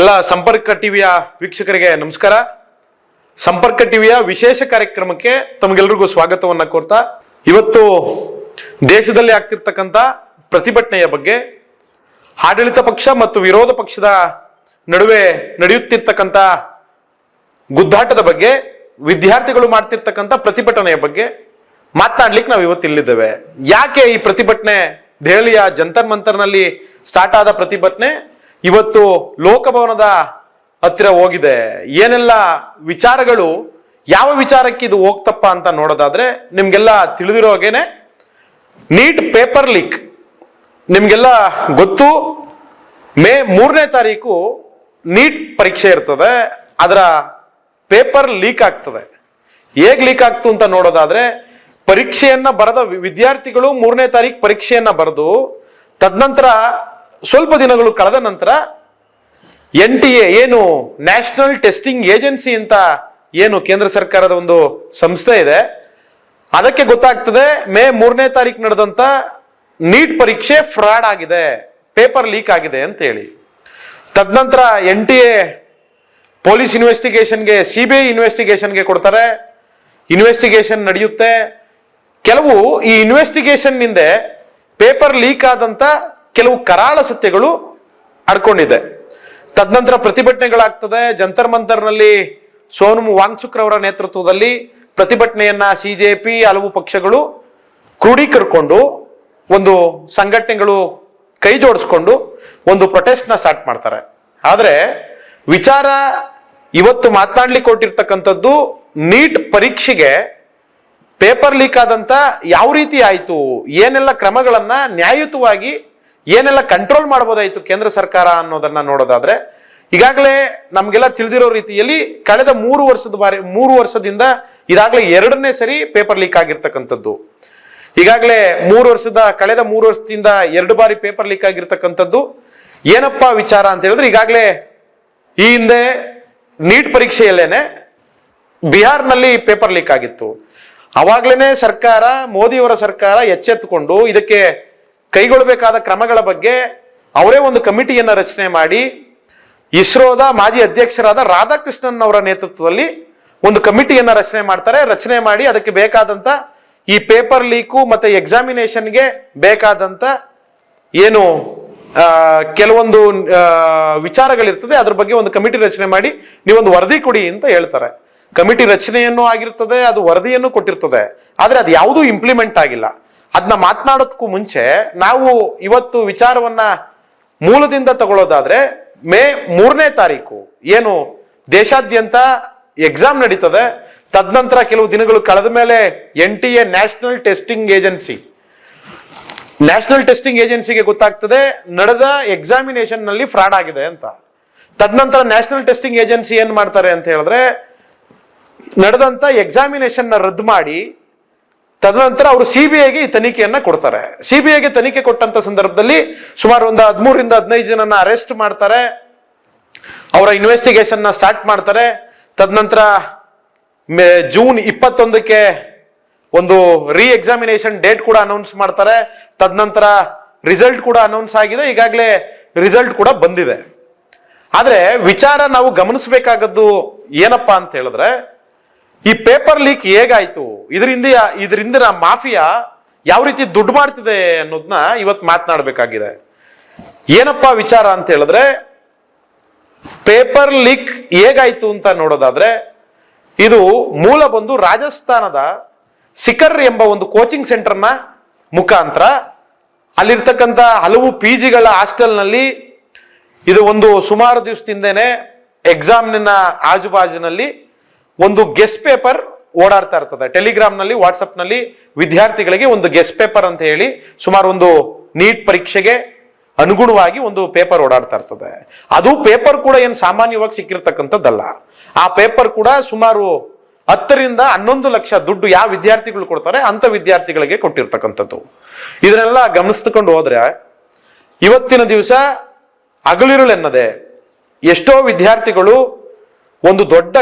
ಎಲ್ಲ ಸಂಪರ್ಕ ಟಿವಿಯ ವೀಕ್ಷಕರಿಗೆ ನಮಸ್ಕಾರ. ಸಂಪರ್ಕ ಟಿವಿಯ ವಿಶೇಷ ಕಾರ್ಯಕ್ರಮಕ್ಕೆ ತಮಗೆಲ್ಲರಿಗೂ ಸ್ವಾಗತವನ್ನ ಕೋರ್ತಾ, ಇವತ್ತು ದೇಶದಲ್ಲಿ ಆಗ್ತಿರ್ತಕ್ಕಂಥ ಪ್ರತಿಭಟನೆಯ ಬಗ್ಗೆ, ಆಡಳಿತ ಪಕ್ಷ ಮತ್ತು ವಿರೋಧ ಪಕ್ಷದ ನಡುವೆ ನಡೆಯುತ್ತಿರ್ತಕ್ಕಂಥ ಗುದ್ದಾಟದ ಬಗ್ಗೆ, ವಿದ್ಯಾರ್ಥಿಗಳು ಮಾಡ್ತಿರ್ತಕ್ಕಂಥ ಪ್ರತಿಭಟನೆಯ ಬಗ್ಗೆ ಮಾತನಾಡ್ಲಿಕ್ಕೆ ನಾವು ಇವತ್ತು ಇಲ್ಲಿದ್ದೇವೆ. ಯಾಕೆ ಈ ಪ್ರತಿಭಟನೆ ದೆಹಲಿಯ ಜಂತರ್ ಮಂತರ್ನಲ್ಲಿ ಸ್ಟಾರ್ಟ್ ಆದ ಪ್ರತಿಭಟನೆ ಇವತ್ತು ಲೋಕಭವನದ ಹತ್ತಿರ ಹೋಗಿದೆ? ಏನೆಲ್ಲ ವಿಚಾರಗಳು, ಯಾವ ವಿಚಾರಕ್ಕೆ ಇದು ಹೋಗ್ತಪ್ಪ ಅಂತ ನೋಡೋದಾದ್ರೆ, ನಿಮ್ಗೆಲ್ಲ ತಿಳಿದಿರೋ ಹಾಗೇನೆ ನೀಟ್ ಪೇಪರ್ ಲೀಕ್ ನಿಮ್ಗೆಲ್ಲ ಗೊತ್ತು. ಮೇ 3ನೇ ತಾರೀಕು ನೀಟ್ ಪರೀಕ್ಷೆ ಇರ್ತದೆ, ಅದರ ಪೇಪರ್ ಲೀಕ್ ಆಗ್ತದೆ. ಹೇಗ್ ಲೀಕ್ ಆಗ್ತು ಅಂತ ನೋಡೋದಾದ್ರೆ, ಪರೀಕ್ಷೆಯನ್ನ ಬರೆದ ವಿದ್ಯಾರ್ಥಿಗಳು 3ನೇ ತಾರೀಕು ಪರೀಕ್ಷೆಯನ್ನ ಬರೆದು ತದನಂತರ ಸ್ವಲ್ಪ ದಿನಗಳು ಕಳೆದ ನಂತರ NTA ಏನು ನ್ಯಾಷನಲ್ ಟೆಸ್ಟಿಂಗ್ ಏಜೆನ್ಸಿ ಅಂತ ಏನು ಕೇಂದ್ರ ಸರ್ಕಾರದ ಒಂದು ಸಂಸ್ಥೆ ಇದೆ, ಅದಕ್ಕೆ ಗೊತ್ತಾಗ್ತದೆ ಮೇ 3ನೇ ತಾರೀಕು ನಡೆದಂತ ನೀಟ್ ಪರೀಕ್ಷೆ ಫ್ರಾಡ್ ಆಗಿದೆ, ಪೇಪರ್ ಲೀಕ್ ಆಗಿದೆ ಅಂತ ಹೇಳಿ. ತದನಂತರ NTA ಪೊಲೀಸ್ ಇನ್ವೆಸ್ಟಿಗೇಷನ್ಗೆ, CBI ಇನ್ವೆಸ್ಟಿಗೇಷನ್ಗೆ ಕೊಡ್ತಾರೆ. ಇನ್ವೆಸ್ಟಿಗೇಷನ್ ನಡೆಯುತ್ತೆ. ಕೆಲವು ಈ ಇನ್ವೆಸ್ಟಿಗೇಷನ್ ನಿಂದ ಪೇಪರ್ ಲೀಕ್ ಆದಂತ ಕೆಲವು ಕರಾಳ ಸತ್ಯಗಳು ಅಡ್ಕೊಂಡಿದೆ. ತದನಂತರ ಪ್ರತಿಭಟನೆಗಳಾಗ್ತದೆ. ಜಂತರ್ ಮಂತರ್ನಲ್ಲಿ ಸೋನಮ್ ವಾಂಗ್ಚುಕ್ ಅವರ ನೇತೃತ್ವದಲ್ಲಿ ಪ್ರತಿಭಟನೆಯನ್ನ CJP ಹಲವು ಪಕ್ಷಗಳು ಕ್ರೋಢೀಕರಿಸಿಕೊಂಡು, ಒಂದು ಸಂಘಟನೆಗಳು ಕೈ ಜೋಡಿಸ್ಕೊಂಡು ಒಂದು ಪ್ರೊಟೆಸ್ಟ್ ನ ಸ್ಟಾರ್ಟ್ ಮಾಡ್ತಾರೆ. ಆದ್ರೆ ವಿಚಾರ ಇವತ್ತು ಮಾತನಾಡ್ಲಿಕ್ಕೆ ಕೊಟ್ಟಿರ್ತಕ್ಕಂಥದ್ದು, ನೀಟ್ ಪರೀಕ್ಷೆಗೆ ಪೇಪರ್ ಲೀಕ್ ಆದಂತ ಯಾವ ರೀತಿ ಆಯ್ತು, ಏನೆಲ್ಲ ಕ್ರಮಗಳನ್ನ ನ್ಯಾಯಯುತವಾಗಿ ಏನೆಲ್ಲ ಕಂಟ್ರೋಲ್ ಮಾಡಬಹುದಾಯ್ತು ಕೇಂದ್ರ ಸರ್ಕಾರ ಅನ್ನೋದನ್ನ ನೋಡೋದಾದ್ರೆ, ಈಗಾಗಲೇ ನಮ್ಗೆಲ್ಲ ತಿಳಿದಿರೋ ರೀತಿಯಲ್ಲಿ ಕಳೆದ 3 ವರ್ಷದಿಂದ ಇದಾಗಲೇ 2ನೇ ಸರಿ ಪೇಪರ್ ಲೀಕ್ ಆಗಿರ್ತಕ್ಕಂಥದ್ದು. ಈಗಾಗಲೇ ಕಳೆದ 3 ವರ್ಷದಿಂದ 2 ಬಾರಿ ಪೇಪರ್ ಲೀಕ್ ಆಗಿರ್ತಕ್ಕಂಥದ್ದು. ಏನಪ್ಪಾ ವಿಚಾರ ಅಂತ ಹೇಳಿದ್ರೆ, ಈಗಾಗಲೇ ಈ ಹಿಂದೆ ನೀಟ್ ಪರೀಕ್ಷೆಯಲ್ಲೇನೆ ಬಿಹಾರ್ನಲ್ಲಿ ಪೇಪರ್ ಲೀಕ್ ಆಗಿತ್ತು. ಅವಾಗ್ಲೇನೆ ಸರ್ಕಾರ, ಮೋದಿಯವರ ಸರ್ಕಾರ ಎಚ್ಚೆತ್ತುಕೊಂಡು ಇದಕ್ಕೆ ಕೈಗೊಳ್ಳಬೇಕಾದ ಕ್ರಮಗಳ ಬಗ್ಗೆ ಅವರೇ ಒಂದು ಕಮಿಟಿಯನ್ನ ರಚನೆ ಮಾಡಿ, ಇಸ್ರೋದ ಮಾಜಿ ಅಧ್ಯಕ್ಷರಾದ ರಾಧಾಕೃಷ್ಣನ್ ಅವರ ನೇತೃತ್ವದಲ್ಲಿ ಒಂದು ಕಮಿಟಿಯನ್ನ ರಚನೆ ಮಾಡಿ ಅದಕ್ಕೆ ಬೇಕಾದಂತ ಈ ಪೇಪರ್ ಲೀಕು ಮತ್ತೆ ಎಕ್ಸಾಮಿನೇಷನ್ಗೆ ಬೇಕಾದಂತ ಏನು ಕೆಲವೊಂದು ವಿಚಾರಗಳಿರ್ತದೆ, ಅದ್ರ ಬಗ್ಗೆ ಒಂದು ಕಮಿಟಿ ರಚನೆ ಮಾಡಿ ನೀವೊಂದು ವರದಿ ಕೊಡಿ ಅಂತ ಹೇಳ್ತಾರೆ. ಕಮಿಟಿ ರಚನೆಯನ್ನು ಆಗಿರ್ತದೆ, ಅದು ವರದಿಯನ್ನು ಕೊಟ್ಟಿರ್ತದೆ. ಆದ್ರೆ ಅದು ಯಾವುದೂ ಇಂಪ್ಲಿಮೆಂಟ್ ಆಗಿಲ್ಲ. ಅದನ್ನ ಮಾತನಾಡೋದಕ್ಕೂ ಮುಂಚೆ ನಾವು ಇವತ್ತು ವಿಚಾರವನ್ನ ಮೂಲದಿಂದ ತಗೊಳ್ಳೋದಾದ್ರೆ, ಮೇ 3ನೇ ತಾರೀಕು ಏನು ದೇಶಾದ್ಯಂತ ಎಕ್ಸಾಮ್ ನಡೀತದೆ. ತದನಂತರ ಕೆಲವು ದಿನಗಳು ಕಳೆದ ಮೇಲೆ NTA ನ್ಯಾಷನಲ್ ಟೆಸ್ಟಿಂಗ್ ಏಜೆನ್ಸಿಗೆ ಗೊತ್ತಾಗ್ತದೆ ನಡೆದ ಎಕ್ಸಾಮಿನೇಷನ್ ನಲ್ಲಿ ಫ್ರಾಡ್ ಆಗಿದೆ ಅಂತ. ತದನಂತರ ನ್ಯಾಷನಲ್ ಟೆಸ್ಟಿಂಗ್ ಏಜೆನ್ಸಿ ಏನ್ ಮಾಡ್ತಾರೆ ಅಂತ ಹೇಳಿದ್ರೆ, ನಡೆದಂತ ಎಕ್ಸಾಮಿನೇಷನ್ ನ ರದ್ದು ಮಾಡಿ ತದನಂತರ ಅವರು CBIಗೆ ಈ ತನಿಖೆಯನ್ನ ಕೊಡ್ತಾರೆ. CBIಗೆ ತನಿಖೆ ಕೊಟ್ಟಂತ ಸಂದರ್ಭದಲ್ಲಿ ಸುಮಾರು ಒಂದು 13ರಿಂದ 15 ಜನನ್ನ ಅರೆಸ್ಟ್ ಮಾಡ್ತಾರೆ. ಅವರ ಇನ್ವೆಸ್ಟಿಗೇಷನ್ ನ ಸ್ಟಾರ್ಟ್ ಮಾಡ್ತಾರೆ. ತದನಂತರ ಜೂನ್ 21ಕ್ಕೆ ಒಂದು ಎಕ್ಸಾಮಿನೇಷನ್ ಡೇಟ್ ಕೂಡ ಅನೌನ್ಸ್ ಮಾಡ್ತಾರೆ. ತದನಂತರ ರಿಸಲ್ಟ್ ಕೂಡ ಅನೌನ್ಸ್ ಆಗಿದೆ. ಈಗಾಗಲೇ ರಿಸಲ್ಟ್ ಕೂಡ ಬಂದಿದೆ. ಆದ್ರೆ ವಿಚಾರ ನಾವು ಗಮನಿಸಬೇಕಾಗದ್ದು ಏನಪ್ಪಾ ಅಂತ ಹೇಳಿದ್ರೆ, ಈ ಪೇಪರ್ ಲೀಕ್ ಹೇಗಾಯ್ತು, ಇದರಿಂದ ಮಾಫಿಯಾ ಯಾವ ರೀತಿ ದುಡ್ಡು ಮಾಡ್ತಿದೆ ಅನ್ನೋದನ್ನ ಇವತ್ತು ಮಾತನಾಡಬೇಕಾಗಿದೆ. ಏನಪ್ಪಾ ವಿಚಾರ ಅಂತ ಹೇಳಿದ್ರೆ, ಪೇಪರ್ ಲೀಕ್ ಹೇಗಾಯ್ತು ಅಂತ ನೋಡೋದಾದ್ರೆ, ಇದು ಮೂಲ ಬಂದು ರಾಜಸ್ಥಾನದ ಸಿಕರ್ ಎಂಬ ಒಂದು ಕೋಚಿಂಗ್ ಸೆಂಟರ್ನ ಮುಖಾಂತರ ಅಲ್ಲಿರ್ತಕ್ಕಂಥ ಹಲವು PGಗಳ ಹಾಸ್ಟೆಲ್ನಲ್ಲಿ ಇದು ಒಂದು ಸುಮಾರು ದಿವಸದಿಂದೇನೆ ಎಕ್ಸಾಮ್ನ ಆಜುಬಾಜಿನಲ್ಲಿ ಒಂದು ಗೆಸ್ಟ್ ಪೇಪರ್ ಓಡಾಡ್ತಾ ಇರ್ತದೆ. ಟೆಲಿಗ್ರಾಮ್ನಲ್ಲಿ, ವಾಟ್ಸಪ್ನಲ್ಲಿ ವಿದ್ಯಾರ್ಥಿಗಳಿಗೆ ಒಂದು ಗೆಸ್ಟ್ ಪೇಪರ್ ಅಂತ ಹೇಳಿ ಸುಮಾರು ಒಂದು ನೀಟ್ ಪರೀಕ್ಷೆಗೆ ಅನುಗುಣವಾಗಿ ಒಂದು ಪೇಪರ್ ಓಡಾಡ್ತಾ ಇರ್ತದೆ. ಅದು ಪೇಪರ್ ಕೂಡ ಏನು ಸಾಮಾನ್ಯವಾಗಿ ಸಿಕ್ಕಿರ್ತಕ್ಕಂಥದ್ದಲ್ಲ. ಆ ಪೇಪರ್ ಕೂಡ ಸುಮಾರು 10ರಿಂದ 11 ಲಕ್ಷ ದುಡ್ಡು ಯಾವ ವಿದ್ಯಾರ್ಥಿಗಳು ಕೊಡ್ತಾರೆ ಅಂತ ವಿದ್ಯಾರ್ಥಿಗಳಿಗೆ ಕೊಟ್ಟಿರ್ತಕ್ಕಂಥದ್ದು. ಇದನ್ನೆಲ್ಲ ಗಮನಿಸ್ಕೊಂಡು ಹೋದ್ರೆ, ಇವತ್ತಿನ ದಿವಸ ಹಗಲಿರುಳೆನ್ನದೆ ಎಷ್ಟೋ ವಿದ್ಯಾರ್ಥಿಗಳು ಒಂದು ದೊಡ್ಡ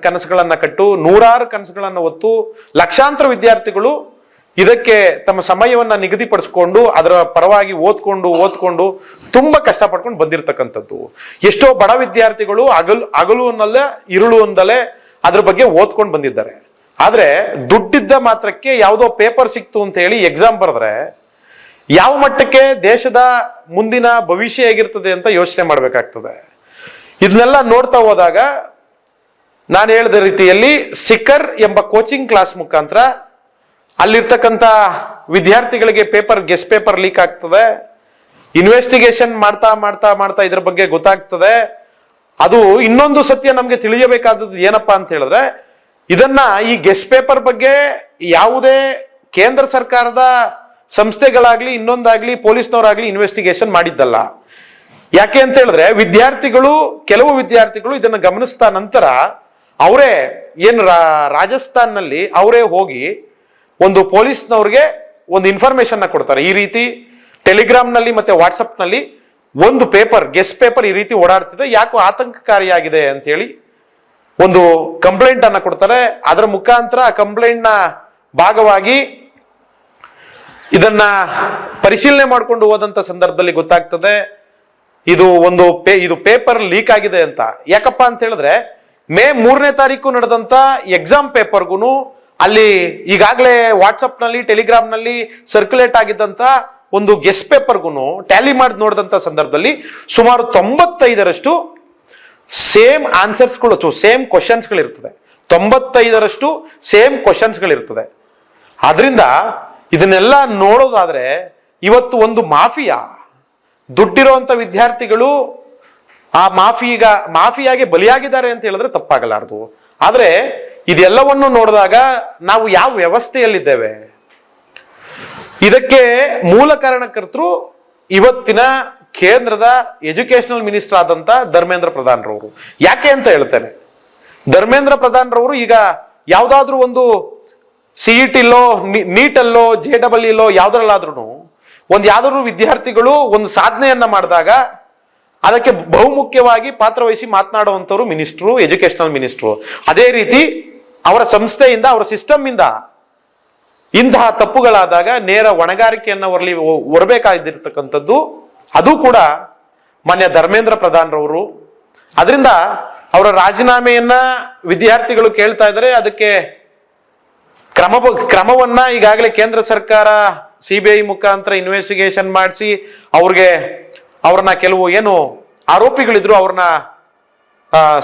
ಕನಸುಗಳನ್ನ ಕಟ್ಟು, ನೂರಾರು ಕನಸುಗಳನ್ನ ಹೊತ್ತು ಲಕ್ಷಾಂತರ ವಿದ್ಯಾರ್ಥಿಗಳು ಇದಕ್ಕೆ ತಮ್ಮ ಸಮಯವನ್ನ ನಿಗದಿಪಡಿಸ್ಕೊಂಡು ಅದರ ಪರವಾಗಿ ಓದ್ಕೊಂಡು ತುಂಬಾ ಕಷ್ಟಪಡ್ಕೊಂಡು ಬಂದಿರತಕ್ಕಂಥದ್ದು. ಎಷ್ಟೋ ಬಡ ವಿದ್ಯಾರ್ಥಿಗಳು ಹಗಲು ಅನ್ನಲ್ಲೇ ಇರುಳು ಅಂದಲೇ ಅದ್ರ ಬಗ್ಗೆ ಓದ್ಕೊಂಡು ಬಂದಿದ್ದಾರೆ. ಆದ್ರೆ ದುಡ್ಡಿದ್ದ ಮಾತ್ರಕ್ಕೆ ಯಾವುದೋ ಪೇಪರ್ ಸಿಕ್ತು ಅಂತ ಹೇಳಿ ಎಕ್ಸಾಮ್ ಬರೆದ್ರೆ ಯಾವ ಮಟ್ಟಕ್ಕೆ ದೇಶದ ಮುಂದಿನ ಭವಿಷ್ಯ ಹೇಗಿರ್ತದೆ ಅಂತ ಯೋಚನೆ ಮಾಡ್ಬೇಕಾಗ್ತದೆ. ಇದನ್ನೆಲ್ಲ ನೋಡ್ತಾ ಹೋದಾಗ ನಾನು ಹೇಳಿದ ರೀತಿಯಲ್ಲಿ ಸಿಕ್ಕರ್ ಎಂಬ ಕೋಚಿಂಗ್ ಕ್ಲಾಸ್ ಮುಖಾಂತರ ಅಲ್ಲಿರ್ತಕ್ಕಂಥ ವಿದ್ಯಾರ್ಥಿಗಳಿಗೆ ಗೆಸ್ಟ್ ಪೇಪರ್ ಲೀಕ್ ಆಗ್ತದೆ. ಇನ್ವೆಸ್ಟಿಗೇಷನ್ ಮಾಡ್ತಾ ಇದ್ರ ಬಗ್ಗೆ ಗೊತ್ತಾಗ್ತದೆ. ಅದು ಇನ್ನೊಂದು ಸತ್ಯ ನಮ್ಗೆ ತಿಳಿಯಬೇಕಾದದ್ದು ಏನಪ್ಪಾ ಅಂತ ಹೇಳಿದ್ರೆ, ಇದನ್ನ ಈ ಗೆಸ್ಟ್ ಪೇಪರ್ ಬಗ್ಗೆ ಯಾವುದೇ ಕೇಂದ್ರ ಸರ್ಕಾರದ ಸಂಸ್ಥೆಗಳಾಗ್ಲಿ ಇನ್ನೊಂದಾಗ್ಲಿ ಪೊಲೀಸ್ನವರಾಗ್ಲಿ ಇನ್ವೆಸ್ಟಿಗೇಷನ್ ಮಾಡಿದ್ದಲ್ಲ. ಯಾಕೆ ಅಂತ ಹೇಳಿದ್ರೆ ಕೆಲವು ವಿದ್ಯಾರ್ಥಿಗಳು ಇದನ್ನ ಗಮನಿಸ್ತಾ ನಂತರ ಅವರೇ ರಾಜಸ್ಥಾನ್ನಲ್ಲಿ ಅವರೇ ಹೋಗಿ ಒಂದು ಪೊಲೀಸ್ನವ್ರಿಗೆ ಒಂದು ಇನ್ಫಾರ್ಮೇಶನ್ ಕೊಡ್ತಾರೆ. ಈ ರೀತಿ ಟೆಲಿಗ್ರಾಮ್ನಲ್ಲಿ ಮತ್ತೆ ವಾಟ್ಸಪ್ನಲ್ಲಿ ಒಂದು ಗೆಸ್ಟ್ ಪೇಪರ್ ಈ ರೀತಿ ಓಡಾಡ್ತಿದೆ, ಯಾಕೋ ಆತಂಕಕಾರಿಯಾಗಿದೆ ಅಂತ ಹೇಳಿ ಒಂದು ಕಂಪ್ಲೇಂಟ್ ಅನ್ನ ಕೊಡ್ತಾರೆ. ಅದರ ಮುಖಾಂತರ ಆ ಕಂಪ್ಲೇಂಟ್ ನ ಭಾಗವಾಗಿ ಇದನ್ನ ಪರಿಶೀಲನೆ ಮಾಡ್ಕೊಂಡು ಹೋದಂತ ಸಂದರ್ಭದಲ್ಲಿ ಗೊತ್ತಾಗ್ತದೆ ಇದು ಪೇಪರ್ ಲೀಕ್ ಆಗಿದೆ ಅಂತ. ಯಾಕಪ್ಪ ಅಂತ ಹೇಳಿದ್ರೆ ಮೇ 3ನೇ ತಾರೀಕು ನಡೆದಂತ ಎಕ್ಸಾಮ್ ಪೇಪರ್ಗೂ ಅಲ್ಲಿ ಈಗಾಗಲೇ ವಾಟ್ಸಪ್ ನಲ್ಲಿ ಟೆಲಿಗ್ರಾಮ್ ನಲ್ಲಿ ಸರ್ಕ್ಯುಲೇಟ್ ಆಗಿದ್ದಂತ ಒಂದು ಗೆಸ್ಟ್ ಪೇಪರ್ಗೂ ಟ್ಯಾಲಿ ಮಾಡಿ ನೋಡಿದಂತ ಸಂದರ್ಭದಲ್ಲಿ ಸುಮಾರು 95ರಷ್ಟು ಸೇಮ್ ಆನ್ಸರ್ಸ್ಗಳು ಸೇಮ್ ಕ್ವಶನ್ಸ್ಗಳಿರ್ತದೆ. 95ರಷ್ಟು ಸೇಮ್ ಕ್ವಶನ್ಸ್ಗಳಿರ್ತದೆ. ಆದ್ರಿಂದ ಇದನ್ನೆಲ್ಲ ನೋಡೋದಾದ್ರೆ ಇವತ್ತು ಒಂದು ದುಡ್ಡಿರುವಂತ ವಿದ್ಯಾರ್ಥಿಗಳು ಆ ಮಾಫಿಯಾಗೆ ಬಲಿಯಾಗಿದ್ದಾರೆ ಅಂತ ಹೇಳಿದ್ರೆ ತಪ್ಪಾಗಲಾರದು. ಆದ್ರೆ ಇದೆಲ್ಲವನ್ನು ನೋಡಿದಾಗ ನಾವು ಯಾವ ವ್ಯವಸ್ಥೆಯಲ್ಲಿದ್ದೇವೆ, ಇದಕ್ಕೆ ಮೂಲ ಕಾರಣಕರ್ತರು ಇವತ್ತಿನ ಕೇಂದ್ರದ ಎಜುಕೇಶನಲ್ ಮಿನಿಸ್ಟರ್ ಆದಂತ ಧರ್ಮೇಂದ್ರ ಪ್ರಧಾನ್ ರವರು. ಯಾಕೆ ಅಂತ ಹೇಳ್ತೇನೆ, ಧರ್ಮೇಂದ್ರ ಪ್ರಧಾನ್ ರವರು ಈಗ ಯಾವ್ದಾದ್ರು ಒಂದು CET-ಲೋ ನೀಟಲ್ಲೋ JEE-ಲೋ ಯಾವ್ದ್ರಲ್ಲಾದ್ರೂ ಯಾವ್ದಾದ್ರು ವಿದ್ಯಾರ್ಥಿಗಳು ಒಂದು ಸಾಧನೆಯನ್ನ ಮಾಡಿದಾಗ ಅದಕ್ಕೆ ಬಹುಮುಖ್ಯವಾಗಿ ಪಾತ್ರವಹಿಸಿ ಮಾತನಾಡುವಂತವ್ರು ಎಜುಕೇಶನಲ್ ಮಿನಿಸ್ಟ್ರು. ಅದೇ ರೀತಿ ಅವರ ಸಂಸ್ಥೆಯಿಂದ ಅವರ ಸಿಸ್ಟಮ್ ಇಂದ ಇಂತಹ ತಪ್ಪುಗಳಾದಾಗ ನೇರ ಹೊಣೆಗಾರಿಕೆಯನ್ನ ಹೊರಬೇಕಾಗಿರ್ತಕ್ಕಂಥದ್ದು ಅದು ಕೂಡ ಮಾನ್ಯ ಧರ್ಮೇಂದ್ರ ಪ್ರಧಾನ್ ರವರು. ಅದರಿಂದ ಅವರ ರಾಜೀನಾಮೆಯನ್ನ ವಿದ್ಯಾರ್ಥಿಗಳು ಕೇಳ್ತಾ ಇದ್ದಾರೆ. ಅದಕ್ಕೆ ಕ್ರಮವನ್ನ ಈಗಾಗಲೇ ಕೇಂದ್ರ ಸರ್ಕಾರ CBI ಮುಖಾಂತರ ಇನ್ವೆಸ್ಟಿಗೇಷನ್ ಮಾಡಿಸಿ ಅವ್ರನ್ನ ಕೆಲವು ಆರೋಪಿಗಳಿದ್ರು ಅವ್ರನ್ನ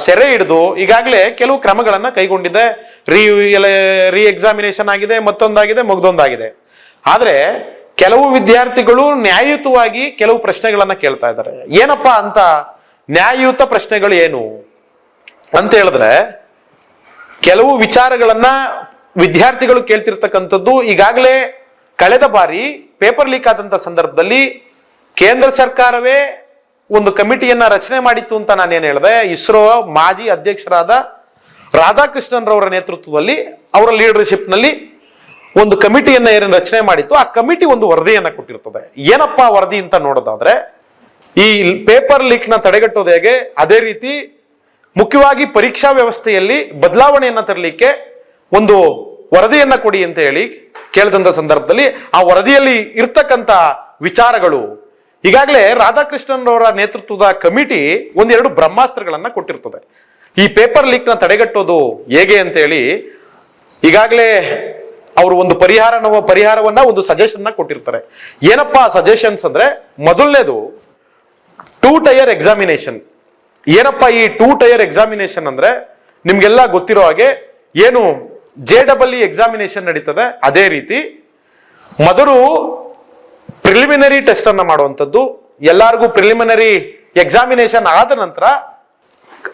ಸೆರೆ ಹಿಡಿದು ಈಗಾಗಲೇ ಕೆಲವು ಕ್ರಮಗಳನ್ನ ಕೈಗೊಂಡಿದೆ. ರೀ ಎಕ್ಸಾಮಿನೇಷನ್ ಆಗಿದೆ, ಮತ್ತೊಂದಾಗಿದೆ, ಮುಗ್ದೊಂದಾಗಿದೆ. ಆದ್ರೆ ಕೆಲವು ವಿದ್ಯಾರ್ಥಿಗಳು ನ್ಯಾಯಯುತವಾಗಿ ಕೆಲವು ಪ್ರಶ್ನೆಗಳನ್ನ ಕೇಳ್ತಾ ಇದ್ದಾರೆ. ಏನಪ್ಪಾ ಅಂತ ನ್ಯಾಯಯುತ ಪ್ರಶ್ನೆಗಳು ಏನು ಅಂತ ಹೇಳಿದ್ರೆ, ಕೆಲವು ವಿಚಾರಗಳನ್ನ ವಿದ್ಯಾರ್ಥಿಗಳು ಕೇಳ್ತಿರ್ತಕ್ಕಂಥದ್ದು ಈಗಾಗಲೇ ಕಳೆದ ಬಾರಿ ಪೇಪರ್ ಲೀಕ್ ಆದಂತ ಸಂದರ್ಭದಲ್ಲಿ ಕೇಂದ್ರ ಸರ್ಕಾರವೇ ಒಂದು ಕಮಿಟಿಯನ್ನ ರಚನೆ ಮಾಡಿತ್ತು ಅಂತ ನಾನೇನ್ ಹೇಳಿದೆ. ಇಸ್ರೋ ಮಾಜಿ ಅಧ್ಯಕ್ಷರಾದ ರಾಧಾಕೃಷ್ಣನ್ ರವರ ನೇತೃತ್ವದಲ್ಲಿ ಅವರ ಲೀಡರ್ಶಿಪ್ ನಲ್ಲಿ ಒಂದು ಕಮಿಟಿಯನ್ನ ರಚನೆ ಮಾಡಿತ್ತು. ಆ ಕಮಿಟಿ ಒಂದು ವರದಿಯನ್ನ ಕೊಟ್ಟಿರ್ತದೆ. ಏನಪ್ಪಾ ವರದಿ ಅಂತ ನೋಡೋದಾದ್ರೆ, ಈ ಪೇಪರ್ ಲೀಕ್ ನ ತಡೆಗಟ್ಟೋದು ಹೇಗೆ, ಅದೇ ರೀತಿ ಮುಖ್ಯವಾಗಿ ಪರೀಕ್ಷಾ ವ್ಯವಸ್ಥೆಯಲ್ಲಿ ಬದಲಾವಣೆಯನ್ನ ತರಲಿಕ್ಕೆ ಒಂದು ವರದಿಯನ್ನ ಕೊಡಿ ಅಂತ ಹೇಳಿ ಕೇಳಿದಂತ ಸಂದರ್ಭದಲ್ಲಿ ಆ ವರದಿಯಲ್ಲಿ ಇರ್ತಕ್ಕಂಥ ವಿಚಾರಗಳು ಈಗಾಗಲೇ ರಾಧಾಕೃಷ್ಣನ್ ಅವರ ನೇತೃತ್ವದ ಕಮಿಟಿ ಒಂದೆರಡು ಬ್ರಹ್ಮಾಸ್ತ್ರಗಳನ್ನ ಕೊಟ್ಟಿರ್ತದೆ. ಈ ಪೇಪರ್ ಲೀಕ್ ನ ತಡೆಗಟ್ಟೋದು ಹೇಗೆ ಅಂತ ಹೇಳಿ ಈಗಾಗಲೇ ಅವರು ಒಂದು ಪರಿಹಾರವನ್ನ ಒಂದು ಸಜೆಷನ್ ಕೊಟ್ಟಿರ್ತಾರೆ. ಏನಪ್ಪಾ ಸಜೆಷನ್ಸ್ ಅಂದ್ರೆ, ಮೊದಲನೇದು 2 ಟೈರ್ ಎಕ್ಸಾಮಿನೇಷನ್. ಏನಪ್ಪಾ ಈ 2 ಟೈರ್ ಎಕ್ಸಾಮಿನೇಷನ್ ಅಂದ್ರೆ, ನಿಮ್ಗೆಲ್ಲ ಗೊತ್ತಿರೋ ಹಾಗೆ ಏನು JEE ಎಕ್ಸಾಮಿನೇಷನ್ ನಡೀತದೆ, ಅದೇ ರೀತಿ ಮೊದಲು ಪ್ರಿಲಿಮಿನರಿ ಟೆಸ್ಟ್ ಅನ್ನ ಮಾಡುವಂಥದ್ದು. ಎಲ್ಲರಿಗೂ ಪ್ರಿಲಿಮಿನರಿ ಎಕ್ಸಾಮಿನೇಷನ್ ಆದ ನಂತರ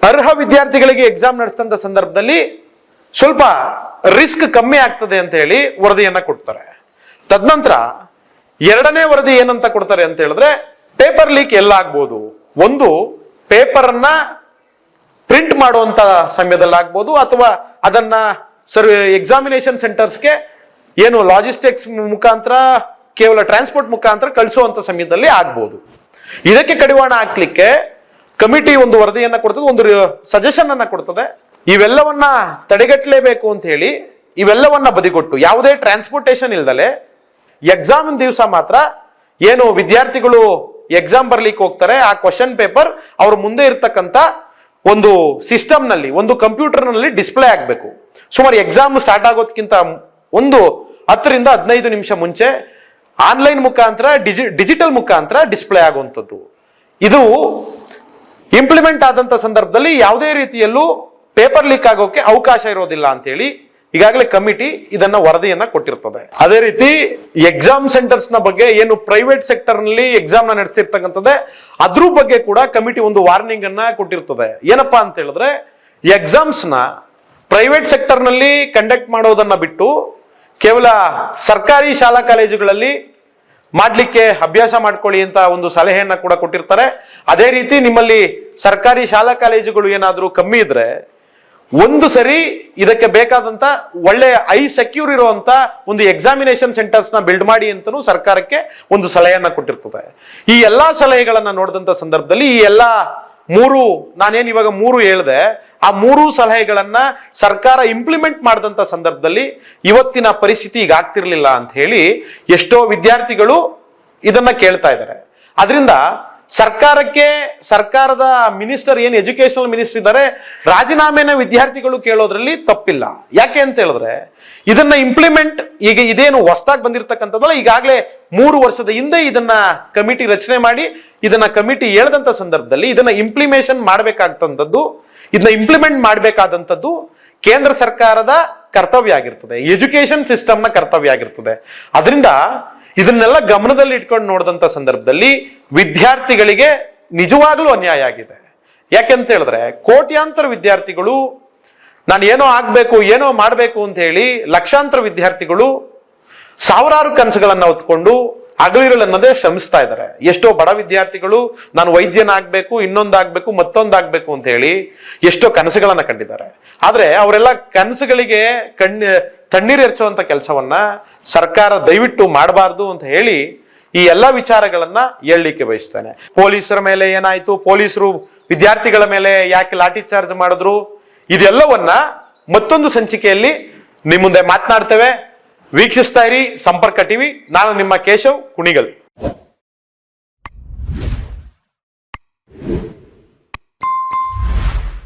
ಅರ್ಹ ವಿದ್ಯಾರ್ಥಿಗಳಿಗೆ ಎಕ್ಸಾಮ್ ನಡೆಸಿದಂತ ಸಂದರ್ಭದಲ್ಲಿ ಸ್ವಲ್ಪ ರಿಸ್ಕ್ ಕಮ್ಮಿ ಆಗ್ತದೆ ಅಂತ ಹೇಳಿ ವರದಿಯನ್ನ ಕೊಡ್ತಾರೆ. ತದನಂತರ ಎರಡನೇ ವರದಿ ಏನಂತ ಕೊಡ್ತಾರೆ ಅಂತ ಹೇಳಿದ್ರೆ, ಪೇಪರ್ ಲೀಕ್ ಎಲ್ಲ ಆಗ್ಬೋದು. ಒಂದು ಪೇಪರ್ ಅನ್ನ ಪ್ರಿಂಟ್ ಮಾಡುವಂತ ಸಮಯದಲ್ಲಿ ಆಗ್ಬೋದು, ಅಥವಾ ಅದನ್ನ ಎಕ್ಸಾಮಿನೇಷನ್ ಸೆಂಟರ್ಸ್ಗೆ ಲಾಜಿಸ್ಟಿಕ್ಸ್ ಮುಖಾಂತರ ಕೇವಲ ಟ್ರಾನ್ಸ್ಪೋರ್ಟ್ ಮುಖಾಂತರ ಕಳಿಸುವಂತ ಸಮಯದಲ್ಲಿ ಆಗ್ಬೋದು. ಇದಕ್ಕೆ ಕಡಿವಾಣ ಹಾಕ್ಲಿಕ್ಕೆ ಕಮಿಟಿ ಒಂದು ವರದಿಯನ್ನ ಕೊಡ್ತದೆ, ಒಂದು ಸಜೆಷನ್ ಅನ್ನ ಕೊಡ್ತದೆ. ಇವೆಲ್ಲವನ್ನ ತಡೆಗಟ್ಟಲೇಬೇಕು ಅಂತ ಹೇಳಿ ಇವೆಲ್ಲವನ್ನ ಬದಿಗೊಟ್ಟು ಯಾವುದೇ ಟ್ರಾನ್ಸ್ಪೋರ್ಟೇಷನ್ ಇಲ್ದಲೆ ಎಕ್ಸಾಮ್ ದಿವಸ ಮಾತ್ರ ಏನು ವಿದ್ಯಾರ್ಥಿಗಳು ಎಕ್ಸಾಮ್ ಬರ್ಲಿಕ್ಕೆ ಹೋಗ್ತಾರೆ, ಆ ಕ್ವಶನ್ ಪೇಪರ್ ಅವ್ರ ಮುಂದೆ ಇರ್ತಕ್ಕಂಥ ಒಂದು ಸಿಸ್ಟಮ್ ನಲ್ಲಿ, ಒಂದು ಕಂಪ್ಯೂಟರ್ ನಲ್ಲಿ ಡಿಸ್ಪ್ಲೇ ಆಗಬೇಕು. ಸುಮಾರು ಎಕ್ಸಾಮ್ ಸ್ಟಾರ್ಟ್ ಆಗೋದಕ್ಕಿಂತ ಒಂದು 10 ರಿಂದ 15 ನಿಮಿಷ ಮುಂಚೆ ಆನ್ಲೈನ್ ಮುಖಾಂತರ ಡಿಜಿಟಲ್ ಮುಖಾಂತರ ಡಿಸ್ಪ್ಲೇ ಆಗುವಂಥದ್ದು. ಇದು ಇಂಪ್ಲಿಮೆಂಟ್ ಆದಂತ ಸಂದರ್ಭದಲ್ಲಿ ಯಾವುದೇ ರೀತಿಯಲ್ಲೂ ಪೇಪರ್ ಲೀಕ್ ಆಗೋಕೆ ಅವಕಾಶ ಇರೋದಿಲ್ಲ ಅಂತ ಹೇಳಿ ಈಗಾಗಲೇ ಕಮಿಟಿ ಇದನ್ನ ವರದಿಯನ್ನ ಕೊಟ್ಟಿರ್ತದೆ. ಅದೇ ರೀತಿ ಎಕ್ಸಾಮ್ ಸೆಂಟರ್ಸ್ ನ ಬಗ್ಗೆ ಏನು ಪ್ರೈವೇಟ್ ಸೆಕ್ಟರ್ ನಲ್ಲಿ ಎಕ್ಸಾಮ್ ನ ನಡೆಸ್ತಿರ್ತಕ್ಕಂಥದ್ದೇ ಅದ್ರ ಬಗ್ಗೆ ಕೂಡ ಕಮಿಟಿ ಒಂದು ವಾರ್ನಿಂಗ್ ಅನ್ನ ಕೊಟ್ಟಿರ್ತದೆ. ಏನಪ್ಪಾ ಅಂತ ಹೇಳಿದ್ರೆ, ಎಕ್ಸಾಮ್ಸ್ ನ ಪ್ರೈವೇಟ್ ಸೆಕ್ಟರ್ ನಲ್ಲಿ ಕಂಡಕ್ಟ್ ಮಾಡೋದನ್ನ ಬಿಟ್ಟು ಕೇವಲ ಸರ್ಕಾರಿ ಶಾಲಾ ಕಾಲೇಜುಗಳಲ್ಲಿ ಮಾಡ್ಲಿಕ್ಕೆ ಅಭ್ಯಾಸ ಮಾಡ್ಕೊಳ್ಳಿ ಅಂತ ಒಂದು ಸಲಹೆಯನ್ನ ಕೂಡ ಕೊಟ್ಟಿರ್ತಾರೆ. ಅದೇ ರೀತಿ ನಿಮ್ಮಲ್ಲಿ ಸರ್ಕಾರಿ ಶಾಲಾ ಕಾಲೇಜುಗಳು ಏನಾದ್ರೂ ಕಮ್ಮಿ ಇದ್ರೆ ಒಂದು ಸರಿ ಇದಕ್ಕೆ ಬೇಕಾದಂತ ಒಳ್ಳೆ ಸೆಕ್ಯೂರ್ ಇರುವಂತ ಒಂದು ಎಕ್ಸಾಮಿನೇಷನ್ ಸೆಂಟರ್ಸ್ ನ ಬಿಲ್ಡ್ ಮಾಡಿ ಅಂತನೂ ಸರ್ಕಾರಕ್ಕೆ ಒಂದು ಸಲಹೆಯನ್ನ ಕೊಟ್ಟಿರ್ತದೆ. ಈ ಎಲ್ಲಾ ಸಲಹೆಗಳನ್ನ ನೋಡಿದಂತ ಸಂದರ್ಭದಲ್ಲಿ ಈ ಎಲ್ಲಾ ನಾನೇನ್ ಇವಾಗ 3 ಹೇಳಿದೆ, ಆ 3 ಸಲಹೆಗಳನ್ನ ಸರ್ಕಾರ ಇಂಪ್ಲಿಮೆಂಟ್ ಮಾಡಿದಂತ ಸಂದರ್ಭದಲ್ಲಿ ಇವತ್ತಿನ ಪರಿಸ್ಥಿತಿ ಈಗ ಆಗ್ತಿರ್ಲಿಲ್ಲ ಅಂತ ಹೇಳಿ ಎಷ್ಟೋ ವಿದ್ಯಾರ್ಥಿಗಳು ಇದನ್ನ ಕೇಳ್ತಾ ಇದ್ದಾರೆ. ಅದರಿಂದ ಸರ್ಕಾರದ ಮಿನಿಸ್ಟರ್ ಏನು ಎಜುಕೇಶನಲ್ ಮಿನಿಸ್ಟರ್ ಇದ್ದಾರೆ, ರಾಜೀನಾಮೆನ ವಿದ್ಯಾರ್ಥಿಗಳು ಕೇಳೋದ್ರಲ್ಲಿ ತಪ್ಪಿಲ್ಲ. ಯಾಕೆ ಅಂತ ಹೇಳಿದ್ರೆ ಇದನ್ನ ಇಂಪ್ಲಿಮೆಂಟ್ ಈಗ ಇದೇನು ಹೊಸದಾಗಿ ಬಂದಿರತಕ್ಕಂಥದ್ದಲ್ಲ, ಈಗಾಗಲೇ 3 ವರ್ಷದ ಹಿಂದೆ ಇದನ್ನ ಕಮಿಟಿ ರಚನೆ ಮಾಡಿ ಇದನ್ನ ಕಮಿಟಿ ಹೇಳ್ದಂತ ಸಂದರ್ಭದಲ್ಲಿ ಇದನ್ನ ಇಂಪ್ಲಿಮೆಂಟ್ ಮಾಡಬೇಕಾದಂಥದ್ದು ಕೇಂದ್ರ ಸರ್ಕಾರದ ಕರ್ತವ್ಯ ಆಗಿರ್ತದೆ, ಎಜುಕೇಶನ್ ಸಿಸ್ಟಮ್ನ ಕರ್ತವ್ಯ ಆಗಿರ್ತದೆ. ಅದರಿಂದ ಇದನ್ನೆಲ್ಲ ಗಮನದಲ್ಲಿ ಇಟ್ಕೊಂಡು ನೋಡಿದಂತ ಸಂದರ್ಭದಲ್ಲಿ ವಿದ್ಯಾರ್ಥಿಗಳಿಗೆ ನಿಜವಾಗ್ಲೂ ಅನ್ಯಾಯ ಆಗಿದೆ. ಯಾಕೆಂತ ಹೇಳಿದ್ರೆ ಕೋಟ್ಯಾಂತರ ವಿದ್ಯಾರ್ಥಿಗಳು ನಾನು ಏನೋ ಆಗ್ಬೇಕು, ಏನೋ ಮಾಡ್ಬೇಕು ಅಂತ ಹೇಳಿ ಲಕ್ಷಾಂತರ ವಿದ್ಯಾರ್ಥಿಗಳು ಸಾವಿರಾರು ಕನಸುಗಳನ್ನ ಹೊತ್ಕೊಂಡು ಹಗಲಿರುಳನ್ನದೇ ಶ್ರಮಿಸ್ತಾ ಇದ್ದಾರೆ. ಎಷ್ಟೋ ಬಡ ವಿದ್ಯಾರ್ಥಿಗಳು ನಾನು ವೈದ್ಯನಾಗ್ಬೇಕು, ಇನ್ನೊಂದಾಗ್ಬೇಕು, ಮತ್ತೊಂದಾಗ್ಬೇಕು ಅಂತ ಹೇಳಿ ಎಷ್ಟೋ ಕನಸುಗಳನ್ನ ಕಂಡಿದ್ದಾರೆ. ಆದ್ರೆ ಅವರೆಲ್ಲ ಕನಸುಗಳಿಗೆ ತಣ್ಣೀರು ಎರಚುವಂತ ಕೆಲಸವನ್ನ ಸರ್ಕಾರ ದಯವಿಟ್ಟು ಮಾಡಬಾರ್ದು ಅಂತ ಹೇಳಿ ಈ ಎಲ್ಲಾ ವಿಚಾರಗಳನ್ನ ಹೇಳಲಿಕ್ಕೆ ಬಯಸ್ತೇನೆ. ಪೊಲೀಸರ ಮೇಲೆ ಏನಾಯ್ತು, ಪೊಲೀಸರು ವಿದ್ಯಾರ್ಥಿಗಳ ಮೇಲೆ ಯಾಕೆ ಲಾಠಿ ಚಾರ್ಜ್ ಮಾಡಿದ್ರು, ಇದೆಲ್ಲವನ್ನ ಮತ್ತೊಂದು ಸಂಚಿಕೆಯಲ್ಲಿ ನಿಮ್ಮ ಮುಂದೆ ಮಾತನಾಡ್ತೇವೆ. ವೀಕ್ಷಿಸ್ತಾ ಇರಿ ಸಂಪರ್ಕ ಟಿವಿ. ನಾನು ನಿಮ್ಮ ಕೇಶವ್ ಕುಣಿಗಲ್.